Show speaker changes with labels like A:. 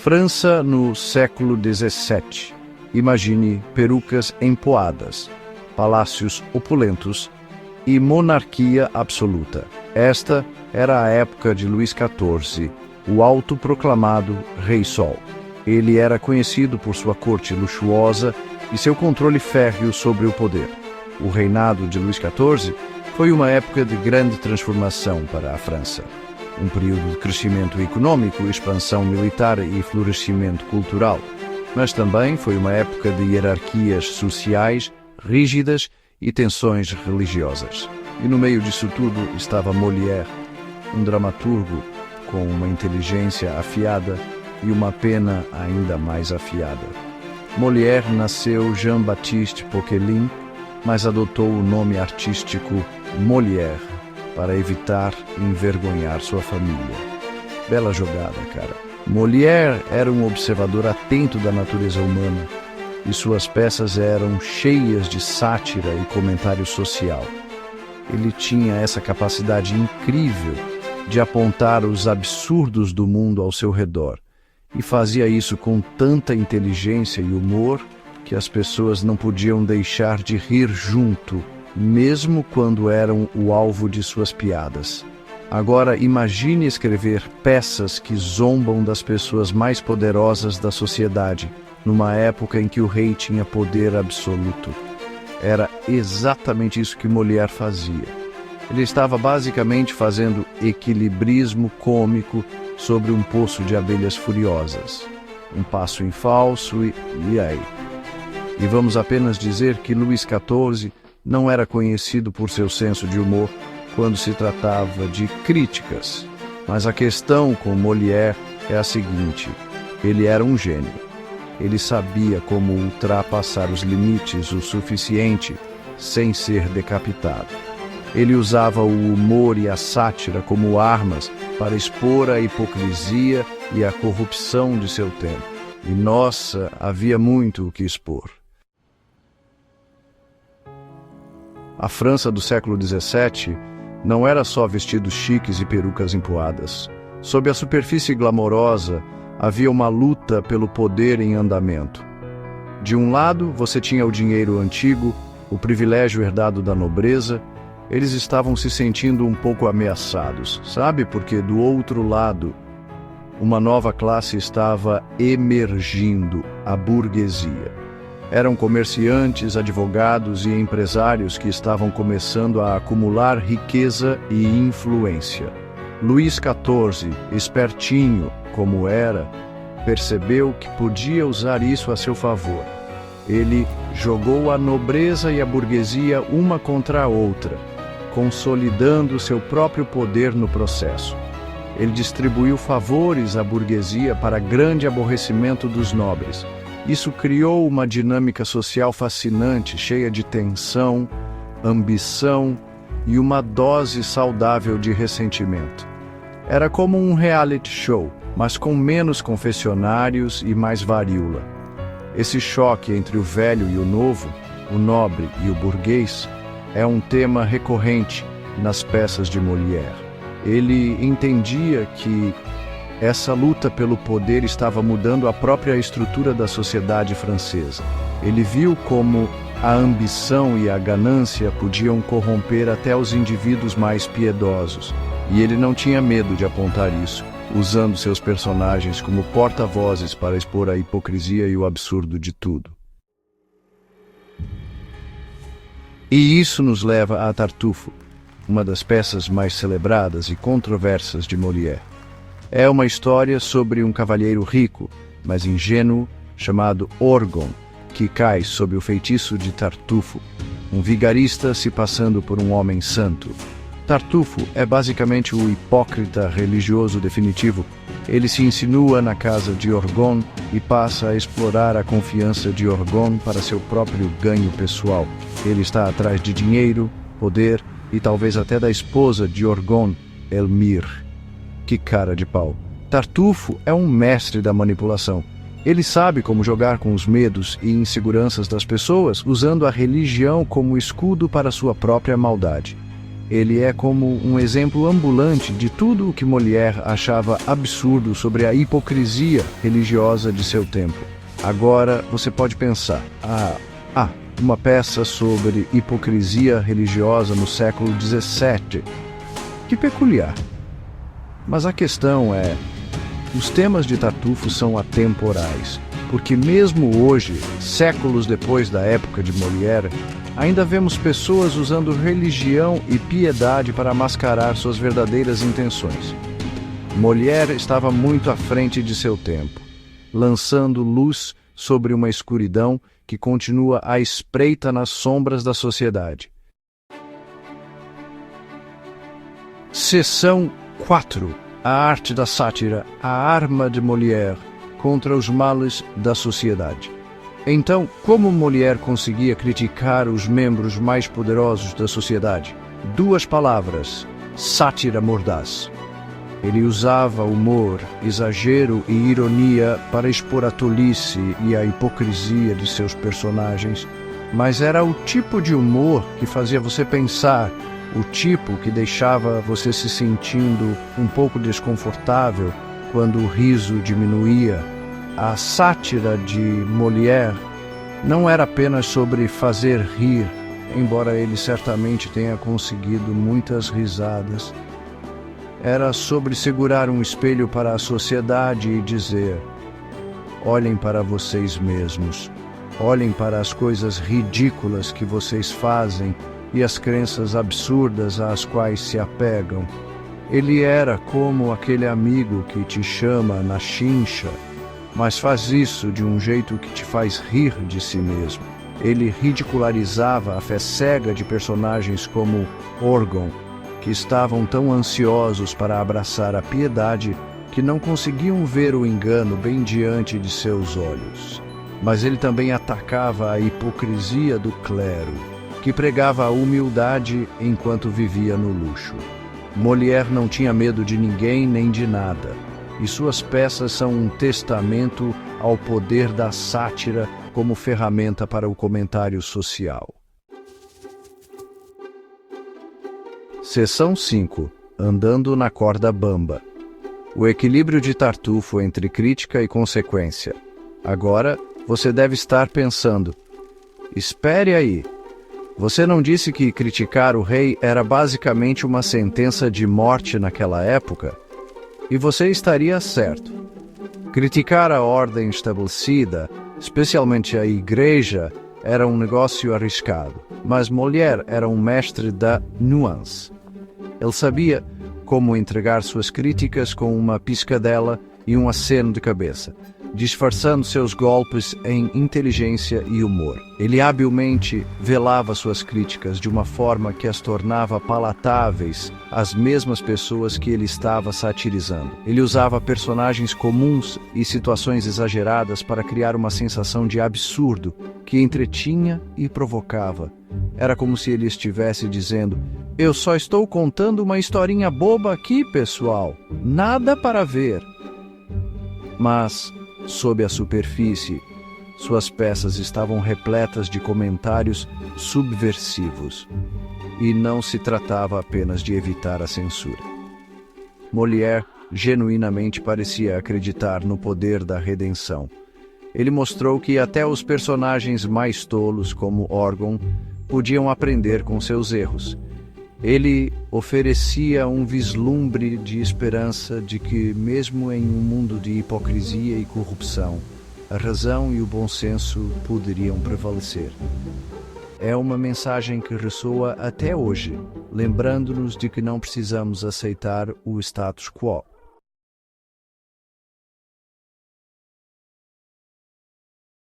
A: França no século XVII. Imagine perucas empoadas, palácios opulentos e monarquia absoluta. Esta era a época de Luís XIV, o autoproclamado Rei Sol. Ele era conhecido por sua corte luxuosa e seu controle férreo sobre o poder. O reinado de Luís XIV foi uma época de grande transformação para a França. Um período de crescimento econômico, expansão militar e florescimento cultural. Mas também foi uma época de hierarquias sociais rígidas e tensões religiosas. E no meio disso tudo estava Molière, um dramaturgo com uma inteligência afiada e uma pena ainda mais afiada. Molière nasceu Jean-Baptiste Poquelin, mas adotou o nome artístico Molière para evitar envergonhar sua família. Bela jogada, cara. Molière era um observador atento da natureza humana e suas peças eram cheias de sátira e comentário social. Ele tinha essa capacidade incrível de apontar os absurdos do mundo ao seu redor e fazia isso com tanta inteligência e humor que as pessoas não podiam deixar de rir junto, mesmo quando eram o alvo de suas piadas. Agora imagine escrever peças que zombam das pessoas mais poderosas da sociedade, numa época em que o rei tinha poder absoluto. Era exatamente isso que Molière fazia. Ele estava basicamente fazendo equilibrismo cômico sobre um poço de abelhas furiosas. Um passo em falso e aí? E vamos apenas dizer que Luís XIV não era conhecido por seu senso de humor quando se tratava de críticas. Mas a questão com Molière é a seguinte: ele era um gênio. Ele sabia como ultrapassar os limites o suficiente sem ser decapitado. Ele usava o humor e a sátira como armas para expor a hipocrisia e a corrupção de seu tempo. E, nossa, havia muito o que expor. A França do século XVII não era só vestidos chiques e perucas empoadas. Sob a superfície glamourosa, havia uma luta pelo poder em andamento. De um lado, você tinha o dinheiro antigo, o privilégio herdado da nobreza. Eles estavam se sentindo um pouco ameaçados, sabe? Porque do outro lado, uma nova classe estava emergindo, a burguesia. Eram comerciantes, advogados e empresários que estavam começando a acumular riqueza e influência. Luís XIV, espertinho como era, percebeu que podia usar isso a seu favor. Ele jogou a nobreza e a burguesia uma contra a outra, consolidando seu próprio poder no processo. Ele distribuiu favores à burguesia para grande aborrecimento dos nobres. Isso criou uma dinâmica social fascinante, cheia de tensão, ambição e uma dose saudável de ressentimento. Era como um reality show, mas com menos confessionários e mais varíola. Esse choque entre o velho e o novo, o nobre e o burguês, é um tema recorrente nas peças de Molière. Ele entendia que essa luta pelo poder estava mudando a própria estrutura da sociedade francesa. Ele viu como a ambição e a ganância podiam corromper até os indivíduos mais piedosos, e ele não tinha medo de apontar isso, usando seus personagens como porta-vozes para expor a hipocrisia e o absurdo de tudo. E isso nos leva a Tartufo, uma das peças mais celebradas e controversas de Molière. É uma história sobre um cavalheiro rico, mas ingênuo, chamado Orgon, que cai sob o feitiço de Tartufo, um vigarista se passando por um homem santo. Tartufo é basicamente o hipócrita religioso definitivo. Ele se insinua na casa de Orgon e passa a explorar a confiança de Orgon para seu próprio ganho pessoal. Ele está atrás de dinheiro, poder e talvez até da esposa de Orgon, Elmire. Que cara de pau. Tartufo é um mestre da manipulação. Ele sabe como jogar com os medos e inseguranças das pessoas, usando a religião como escudo para sua própria maldade. Ele é como um exemplo ambulante de tudo o que Molière achava absurdo sobre a hipocrisia religiosa de seu tempo. Agora você pode pensar, uma peça sobre hipocrisia religiosa no século XVII. Que peculiar. Mas a questão é, os temas de Tartufo são atemporais, porque mesmo hoje, séculos depois da época de Molière, ainda vemos pessoas usando religião e piedade para mascarar suas verdadeiras intenções. Molière estava muito à frente de seu tempo, lançando luz sobre uma escuridão que continua à espreita nas sombras da sociedade. Seção 4. A arte da sátira, a arma de Molière contra os males da sociedade. Então, como Molière conseguia criticar os membros mais poderosos da sociedade? 2 palavras: sátira mordaz. Ele usava humor, exagero e ironia para expor a tolice e a hipocrisia de seus personagens, mas era o tipo de humor que fazia você pensar, o tipo que deixava você se sentindo um pouco desconfortável quando o riso diminuía. A sátira de Molière não era apenas sobre fazer rir, embora ele certamente tenha conseguido muitas risadas. Era sobre segurar um espelho para a sociedade e dizer: olhem para vocês mesmos, olhem para as coisas ridículas que vocês fazem e as crenças absurdas às quais se apegam. Ele era como aquele amigo que te chama na chincha, mas faz isso de um jeito que te faz rir de si mesmo. Ele ridicularizava a fé cega de personagens como Orgon, que estavam tão ansiosos para abraçar a piedade que não conseguiam ver o engano bem diante de seus olhos. Mas ele também atacava a hipocrisia do clero, que pregava a humildade enquanto vivia no luxo. Molière não tinha medo de ninguém nem de nada, e suas peças são um testamento ao poder da sátira como ferramenta para o comentário social. Seção 5. Andando na corda bamba. O equilíbrio de Tartufo entre crítica e consequência. Agora, você deve estar pensando: espere aí, você não disse que criticar o rei era basicamente uma sentença de morte naquela época? E você estaria certo. Criticar a ordem estabelecida, especialmente a igreja, era um negócio arriscado, mas Molière era um mestre da nuance. Ele sabia como entregar suas críticas com uma piscadela e um aceno de cabeça, disfarçando seus golpes em inteligência e humor. Ele habilmente velava suas críticas de uma forma que as tornava palatáveis às mesmas pessoas que ele estava satirizando. Ele usava personagens comuns e situações exageradas para criar uma sensação de absurdo que entretinha e provocava. Era como se ele estivesse dizendo: eu só estou contando uma historinha boba aqui, pessoal. Nada para ver. Mas, sob a superfície, suas peças estavam repletas de comentários subversivos. E não se tratava apenas de evitar a censura. Molière genuinamente parecia acreditar no poder da redenção. Ele mostrou que até os personagens mais tolos, como Orgon, podiam aprender com seus erros. Ele oferecia um vislumbre de esperança de que, mesmo em um mundo de hipocrisia e corrupção, a razão e o bom senso poderiam prevalecer. É uma mensagem que ressoa até hoje, lembrando-nos de que não precisamos aceitar o status quo.